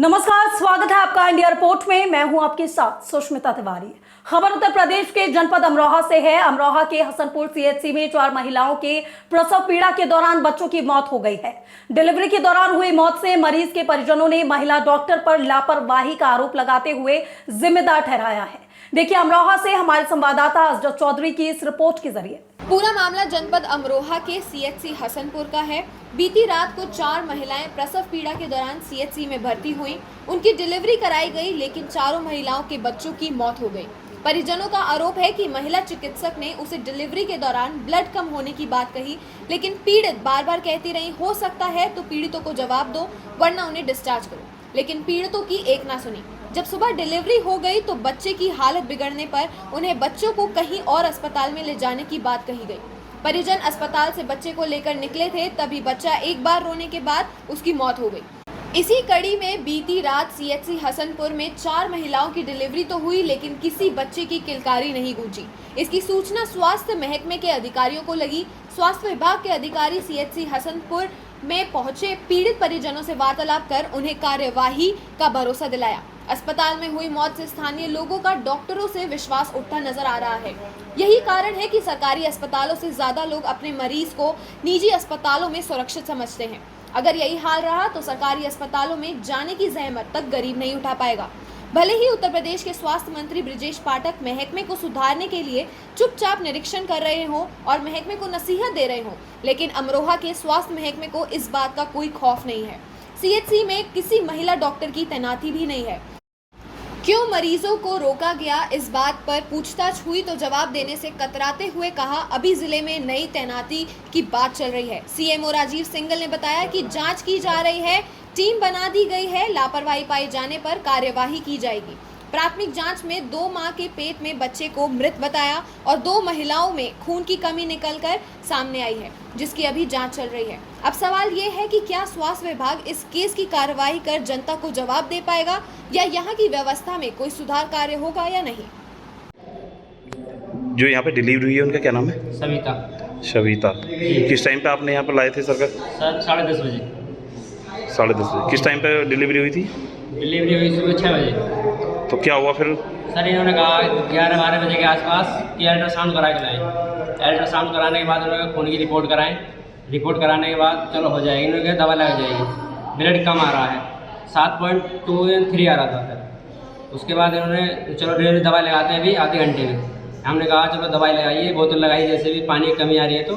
नमस्कार, स्वागत है आपका इंडिया रिपोर्ट में। मैं हूं आपके साथ सुष्मिता तिवारी। खबर उत्तर प्रदेश के जनपद अमरोहा से है। अमरोहा के हसनपुर सीएचसी में 4 महिलाओं के प्रसव पीड़ा के दौरान बच्चों की मौत हो गई है। डिलीवरी के दौरान हुई मौत से मरीज के परिजनों ने महिला डॉक्टर पर लापरवाही का आरोप लगाते हुए जिम्मेदार ठहराया है। देखिए अमरोहा से हमारे संवाददाता अजगर चौधरी की इस रिपोर्ट के जरिए। पूरा मामला जनपद अमरोहा के सीएचसी हसनपुर का है। बीती रात को 4 महिलाएं प्रसव पीड़ा के दौरान सीएचसी में भर्ती हुईं। उनकी डिलीवरी कराई गई, लेकिन चारों महिलाओं के बच्चों की मौत हो गई। परिजनों का आरोप है कि महिला चिकित्सक ने उसे डिलीवरी के दौरान ब्लड कम होने की बात कही, लेकिन पीड़ित बार बार कहती रही, हो सकता है तो पीड़ितों को जवाब दो वरना उन्हें डिस्चार्ज करो, लेकिन पीड़ितों की एक ना सुनी। जब सुबह डिलीवरी हो गई तो बच्चे की हालत बिगड़ने पर उन्हें बच्चों को कहीं और अस्पताल में ले जाने की बात कही गई। परिजन अस्पताल से बच्चे को लेकर निकले थे, तभी बच्चा एक बार रोने के बाद उसकी मौत हो गई। इसी कड़ी में बीती रात सीएचसी हसनपुर में 4 महिलाओं की डिलीवरी तो हुई, लेकिन किसी बच्चे की किलकारी नहीं गूंजी। इसकी सूचना स्वास्थ्य महकमे के अधिकारियों को लगी। स्वास्थ्य विभाग के अधिकारी सीएचसी हसनपुर में पहुंचे, पीड़ित परिजनों से वार्तालाप कर उन्हें कार्यवाही का भरोसा दिलाया। अस्पताल में हुई मौत से स्थानीय लोगों का डॉक्टरों से विश्वास उठता नजर आ रहा है। यही कारण है कि सरकारी अस्पतालों से ज्यादा लोग अपने मरीज को निजी अस्पतालों में सुरक्षित समझते हैं। अगर यही हाल रहा तो सरकारी अस्पतालों में जाने की जहमत तक गरीब नहीं उठा पाएगा। भले ही उत्तर प्रदेश के स्वास्थ्य मंत्री ब्रिजेश पाठक महकमे को सुधारने के लिए चुपचाप निरीक्षण कर रहे हों और महकमे को नसीहत दे रहे हों, लेकिन अमरोहा के स्वास्थ्य महकमे को इस बात का कोई खौफ नहीं है। सीएचसी में किसी महिला डॉक्टर की तैनाती भी नहीं है। क्यों मरीजों को रोका गया, इस बात पर पूछताछ हुई तो जवाब देने से कतराते हुए कहा, अभी जिले में नई तैनाती की बात चल रही है। सीएमओ राजीव सिंघल ने बताया कि जांच की जा रही है, टीम बना दी गई है, लापरवाही पाए जाने पर कार्यवाही की जाएगी। प्राथमिक जांच में 2 माह के पेट में बच्चे को मृत बताया और 2 महिलाओं में खून की कमी निकलकर सामने आई है, जिसकी अभी जांच चल रही है। अब सवाल ये है कि क्या स्वास्थ्य विभाग इस केस की कार्रवाई कर जनता को जवाब दे पाएगा या यहाँ की व्यवस्था में कोई सुधार कार्य होगा या नहीं। जो यहाँ पे डिलीवरी हुई है उनका क्या नाम है? सविता। किस टाइम पे आपने यहाँ पर लाए थे सर? 10:30 बजे। 10:30 बजे। किस टाइम पे डिलीवरी हुई थी? डिलीवरी हुई सुबह 6 बजे। तो क्या हुआ फिर? सर इन्होंने कहा 11-12 बजे के आसपास कि अल्ट्रासाउंड करा के लाएँ। अल्ट्रासाउंड कराने के बाद उन्होंने खून की रिपोर्ट कराएँ। रिपोर्ट कराने के बाद चलो हो जाएगी, इन्होंने कहा दवा लग जाएगी, ब्लड कम आ रहा है, 7.23 आ रहा था सर। उसके बाद इन्होंने चलो डिलीवरी दवाई लगाते हैं अभी आधे घंटे में। हमने कहा चलो दवाई लगाइए, बोतल लगाई, जैसे भी पानी की कमी आ रही है तो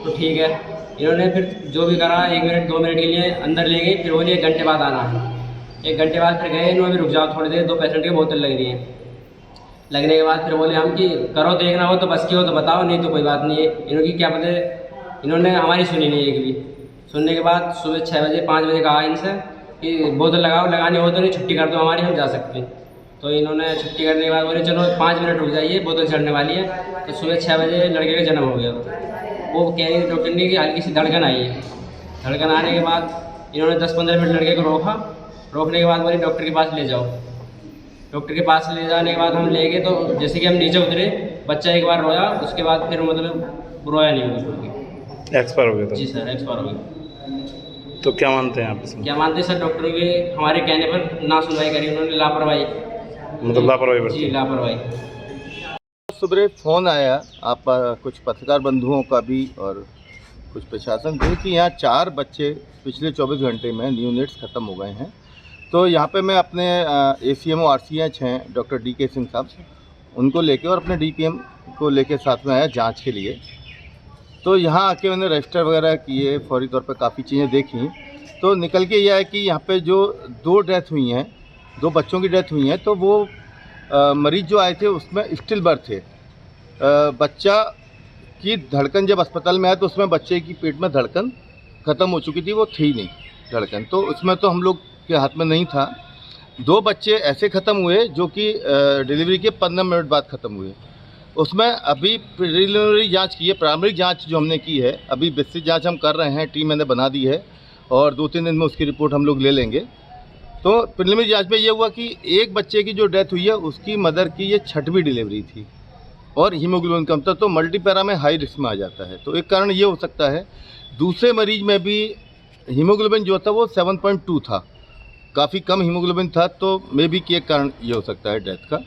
ठीक है। इन्होंने फिर जो भी करा 1 मिनट 2 मिनट के लिए अंदर ले गई, फिर बोले 1 घंटे बाद आना है। 1 घंटे बाद फिर गए, इन्होंने भी रुक जाओ थोड़ी देर, 2 पेशेंट की बोतल लग रही है। लगने के बाद फिर बोले हम कि करो, देखना हो तो बस की हो तो बताओ, नहीं तो कोई बात नहीं है। इन्होंने क्या बोले, इन्होंने हमारी सुनी नहीं एक भी। सुनने के बाद सुबह 6 बजे 5 बजे कहा इनसे कि बोतल लगाओ, लगानी हो तो नहीं छुट्टी कर दो हमारी, हम जा सकते हैं। तो इन्होंने छुट्टी करने के बाद बोले चलो 5 मिनट रुक जाइए, बोतल चढ़ने वाली है। तो सुबह 6 बजे लड़के का जन्म हो गया। वो कह रही डॉक्टर ने कि हल्की सी धड़कन आई है। धड़कन आने के बाद इन्होंने 10-15 मिनट लड़के को रोका। रोकने के बाद बोली डॉक्टर के पास ले जाओ। डॉक्टर के पास ले जाने के बाद हम ले गए, तो जैसे कि हम नीचे उतरे, बच्चा एक बार रोया, उसके बाद फिर मतलब रोया नहीं होगा। एक्सपायर हो गया था? जी सर, एक्सपायर हो गया। तो क्या मानते हैं आप इसमें? क्या मानते हैं सर, डॉक्टर के हमारे कहने पर ना सुनवाई करी उन्होंने, लापरवाही, मतलब लापरवाही? जी लापरवाही। सुबह फ़ोन आया आप कुछ पत्रकार बंधुओं का भी और कुछ प्रशासन को कि यहाँ 4 बच्चे पिछले 24 घंटे में न्यूनेट्स ख़त्म हो गए हैं। तो यहाँ पे मैं अपने ACMO RCH हैं डॉक्टर DK सिंह साहब, उनको लेके और अपने DPM को लेके साथ में आया जांच के लिए। तो यहाँ आके मैंने रजिस्टर वगैरह किए, फौरी तौर पे काफ़ी चीज़ें देखी, तो निकल के यह है कि यहाँ पे जो 2 डेथ हुई हैं, 2 बच्चों की डेथ हुई हैं, तो वो मरीज़ जो आए थे उसमें स्टिल बर्थ थे। बच्चा की धड़कन जब अस्पताल में आया तो उसमें बच्चे की पेट में धड़कन ख़त्म हो चुकी थी, वो थी नहीं धड़कन, तो उसमें तो हम लोग के हाथ में नहीं था। 2 बच्चे ऐसे ख़त्म हुए जो कि डिलीवरी के 15 मिनट बाद ख़त्म हुए। उसमें अभी प्रिलिमिनरी जांच की है, प्रारंभिक जांच जो हमने की है, अभी विस्तृत जांच हम कर रहे हैं, टीम मैंने बना दी है और 2-3 दिन में उसकी रिपोर्ट हम लोग ले लेंगे। तो प्रिलिमिनरी जांच में ये हुआ कि एक बच्चे की जो डेथ हुई है उसकी मदर की ये 6वीं डिलीवरी थी और हीमोग्लोबिन कम था, तो मल्टीपैरा में हाई रिस्क में आ जाता है, तो एक कारण ये हो सकता है। दूसरे मरीज में भी हीमोग्लोबिन जो था वो 7.2 था, काफ़ी कम हीमोग्लोबिन था, तो मे भी कि एक कारण ये हो सकता है डेथ का।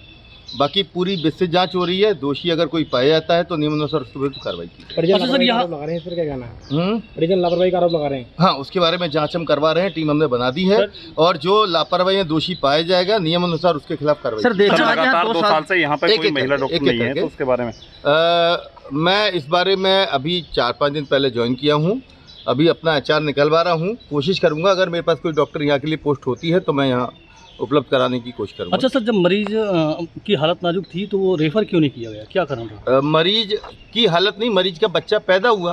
बाकी पूरी विस्तृत जांच हो रही है। दोषी अगर कोई पाया जाता है तो नियमानुसार उसके विरुद्ध कार्रवाई की जाएगी। अच्छा सर, यहाँ लगा रहे हैं, सर क्या कहना है? परिजन लापरवाही का आरोप लगा रहे हैं। हाँ, उसके बारे में जांच हम करवा रहे हैं, टीम हमने बना दी है और जो लापरवाही या दोषी पाया जाएगा नियमानुसार उसके खिलाफ कार्रवाई। सर लगातार 2 साल से यहाँ पे कोई महिला डॉक्टर नहीं है, तो उसके बारे में मैं इस बारे में अभी 4-5 दिन पहले ज्वाइन किया हूँ। अभी अपना HR निकलवा रहा हूँ। कोशिश करूँगा अगर मेरे पास कोई डॉक्टर यहाँ के लिए पोस्ट होती है तो मैं यहाँ उपलब्ध कराने की कोशिश करूँगा। अच्छा सर, जब मरीज की हालत नाजुक थी तो वो रेफर क्यों नहीं किया गया, क्या कारण था? मरीज की हालत नहीं, मरीज का बच्चा पैदा हुआ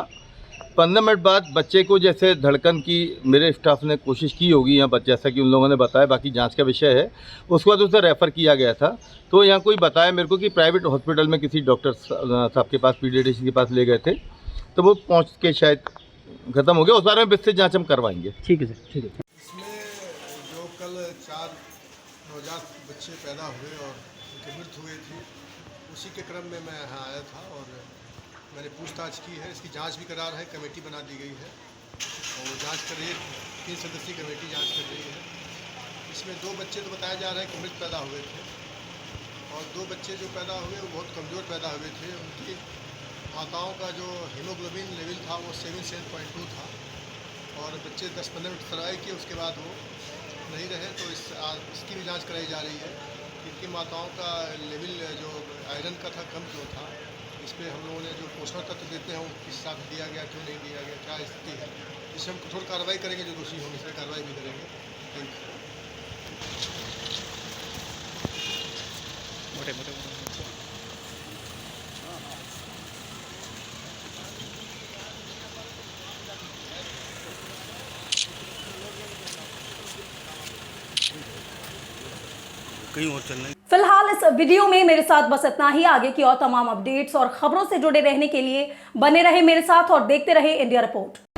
15 मिनट बाद बच्चे को जैसे धड़कन की मेरे स्टाफ ने कोशिश की होगी या जैसा कि उन लोगों ने बताया, बाकी जांच का विषय है। उसके बाद उसे रेफ़र किया गया था। तो यहाँ कोई बताया मेरे को कि प्राइवेट हॉस्पिटल में किसी डॉक्टर साहब के पास, पीडियाट्रिशियन के पास ले गए थे, तो वो पहुँच के शायद ख़त्म हो गया। उस बारे में विस्तृत जाँच हम करवाएंगे। ठीक है सर, ठीक है। इसमें जो कल 4 नवजात बच्चे पैदा हुए और उनकी मृत्यु हुई थी, उसी के क्रम में मैं यहाँ आया था और मैंने पूछताछ की है। इसकी जांच भी करा रहा है, कमेटी बना दी गई है और वो जांच कर रही है। 3 सदस्यीय कमेटी जांच कर रही है। इसमें 2 बच्चे तो बताया जा रहा है कि मृत पैदा हुए थे और 2 बच्चे जो पैदा हुए वो बहुत कमज़ोर पैदा हुए थे। उनकी माताओं का जो हीमोग्लोबिन लेवल था वो 77.2 था और बच्चे 10-15 मिनट सर्वाइव किए, उसके बाद वो नहीं रहे। तो इसकी भी जांच कराई जा रही है। इनकी माताओं का लेवल जो आयरन का था कम जो था, इस पर हम लोगों ने जो पोषण तत्व देते हैं वो किस हिसाब से दिया गया, क्यों नहीं दिया गया, क्या स्थिति है, इसमें हम कठोर कार्रवाई करेंगे। जो दोषी होंगे इस पर कार्रवाई भी करेंगे। Thank you. फिलहाल इस वीडियो में मेरे साथ बस इतना ही। आगे की और तमाम अपडेट्स और खबरों से जुड़े रहने के लिए बने रहे मेरे साथ और देखते रहे इंडिया रिपोर्ट।